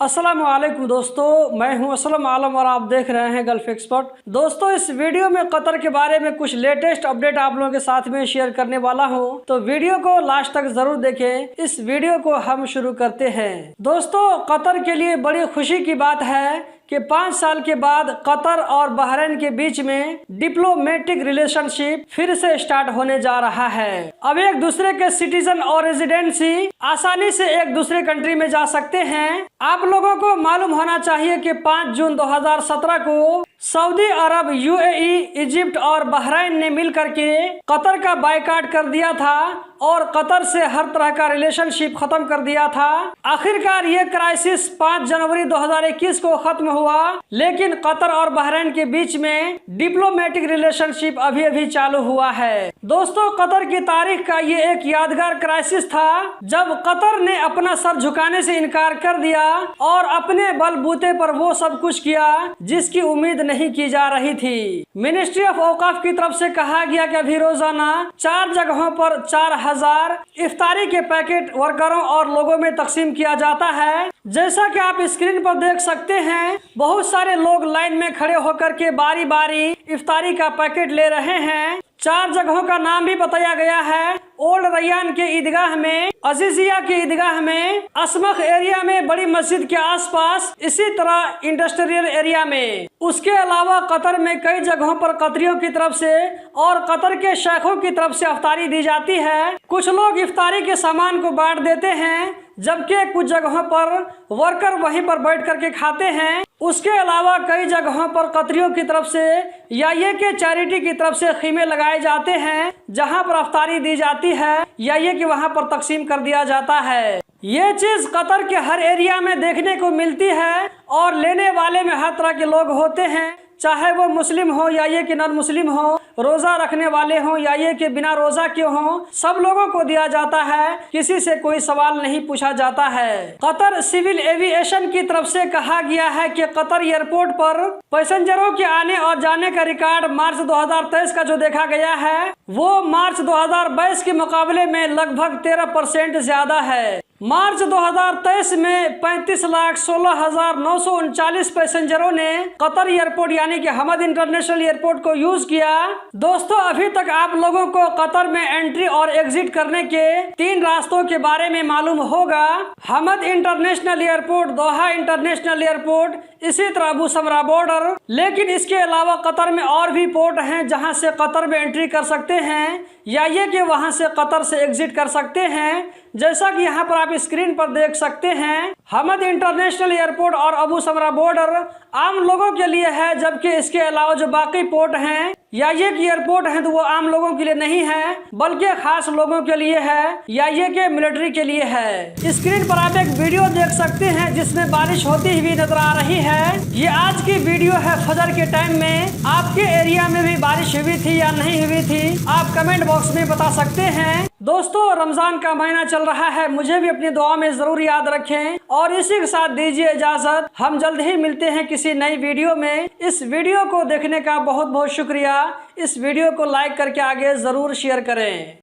अस्सलाम वालेकुम दोस्तों, मैं हूं असलम आलम और आप देख रहे हैं गल्फ एक्सपर्ट। दोस्तों, इस वीडियो में कतर के बारे में कुछ लेटेस्ट अपडेट आप लोगों के साथ में शेयर करने वाला हूं, तो वीडियो को लास्ट तक जरूर देखें। इस वीडियो को हम शुरू करते हैं। दोस्तों, कतर के लिए बड़ी खुशी की बात है कि 5 साल के बाद कतर और बहरीन के बीच में डिप्लोमेटिक रिलेशनशिप फिर से स्टार्ट होने जा रहा है। अब एक दूसरे के सिटीजन और रेजिडेंसी आसानी से एक दूसरे कंट्री में जा सकते हैं। आप लोगों को मालूम होना चाहिए कि 5 जून 2017 को सऊदी अरब, यूएई, इजिप्ट और बहरीन ने मिलकर के कतर का बायकॉट कर दिया था और कतर से हर तरह का रिलेशनशिप खत्म कर दिया था। आखिरकार ये क्राइसिस 5 जनवरी 2021 को खत्म हुआ, लेकिन कतर और बहरीन के बीच में डिप्लोमेटिक रिलेशनशिप अभी अभी चालू हुआ है। दोस्तों, कतर की तारीख का ये एक यादगार क्राइसिस था जब कतर ने अपना सर झुकाने से इनकार कर दिया और अपने बलबूते पर वो सब कुछ किया जिसकी उम्मीद नहीं की जा रही थी। मिनिस्ट्री ऑफ औकाफ की तरफ से कहा गया कि अभी रोजाना 4 जगहों पर 4000 इफ्तारी के पैकेट वर्करों और लोगों में तकसीम किया जाता है। जैसा कि आप स्क्रीन पर देख सकते हैं, बहुत सारे लोग लाइन में खड़े होकर के बारी बारी इफ्तारी का पैकेट ले रहे हैं। 4 जगहों का नाम भी बताया गया है। ओल्ड रैयान के ईदगाह में, अजीजिया के ईदगाह में, असमख एरिया में, बड़ी मस्जिद के आसपास, इसी तरह इंडस्ट्रियल एरिया में। उसके अलावा कतर में कई जगहों पर कतरियों की तरफ से और कतर के शेखों की तरफ से इफ्तारी दी जाती है। कुछ लोग इफ्तारी के सामान को बांट देते हैं, जबकि कुछ जगहों पर वर्कर वहीं पर बैठ करके खाते हैं। उसके अलावा कई जगहों पर कतरियों की तरफ से या ये के चैरिटी की तरफ से खीमे लगाए जाते हैं, जहां पर इफ्तारी दी जाती है या ये कि वहां पर तकसीम कर दिया जाता है। ये चीज कतर के हर एरिया में देखने को मिलती है और लेने वाले में हर तरह के लोग होते हैं, चाहे वो मुस्लिम हो या ये कि नॉन मुस्लिम हो, रोजा रखने वाले हो या ये कि बिना रोजा के हो, सब लोगों को दिया जाता है। किसी से कोई सवाल नहीं पूछा जाता है। कतर सिविल एविएशन की तरफ से कहा गया है कि कतर एयरपोर्ट पर पैसेंजरों के आने और जाने का रिकॉर्ड मार्च 2023 का जो देखा गया है, वो मार्च 2022 के मुकाबले में लगभग 13% ज्यादा है। मार्च 2023 में 35,16,939 पैसेंजरों ने कतर एयरपोर्ट यानी कि हमद इंटरनेशनल एयरपोर्ट को यूज किया। दोस्तों, अभी तक आप लोगों को कतर में एंट्री और एग्जिट करने के 3 रास्तों के बारे में मालूम होगा। हमद इंटरनेशनल एयरपोर्ट, दोहा इंटरनेशनल एयरपोर्ट, इसी तरह अबू समरा बॉर्डर। लेकिन इसके अलावा कतर में और भी पोर्ट हैं जहां से कतर में एंट्री कर सकते हैं या ये कि वहां से कतर से एग्जिट कर सकते हैं। जैसा कि यहाँ पर आप स्क्रीन पर देख सकते हैं, हमद इंटरनेशनल एयरपोर्ट और अबू समरा बॉर्डर आम लोगों के लिए है, जबकि इसके अलावा जो बाकी पोर्ट हैं या ये कि एयरपोर्ट हैं तो वो आम लोगों के लिए नहीं है, बल्कि खास लोगों के लिए है या ये कि मिलिट्री के लिए है। स्क्रीन पर आप एक वीडियो देख सकते हैं जिसमें बारिश होती हुई नजर आ रही है। ये आज की वीडियो है फजर के टाइम में। आपके एरिया में भी बारिश हुई थी या नहीं हुई थी, आप कमेंट बॉक्स में बता सकते हैं। दोस्तों, रमजान का महीना चल रहा है, मुझे भी अपनी दुआ में जरूर याद रखें और इसी के साथ दीजिए इजाजत। हम जल्द ही मिलते हैं किसी नई वीडियो में। इस वीडियो को देखने का बहुत बहुत शुक्रिया। इस वीडियो को लाइक करके आगे जरूर शेयर करें।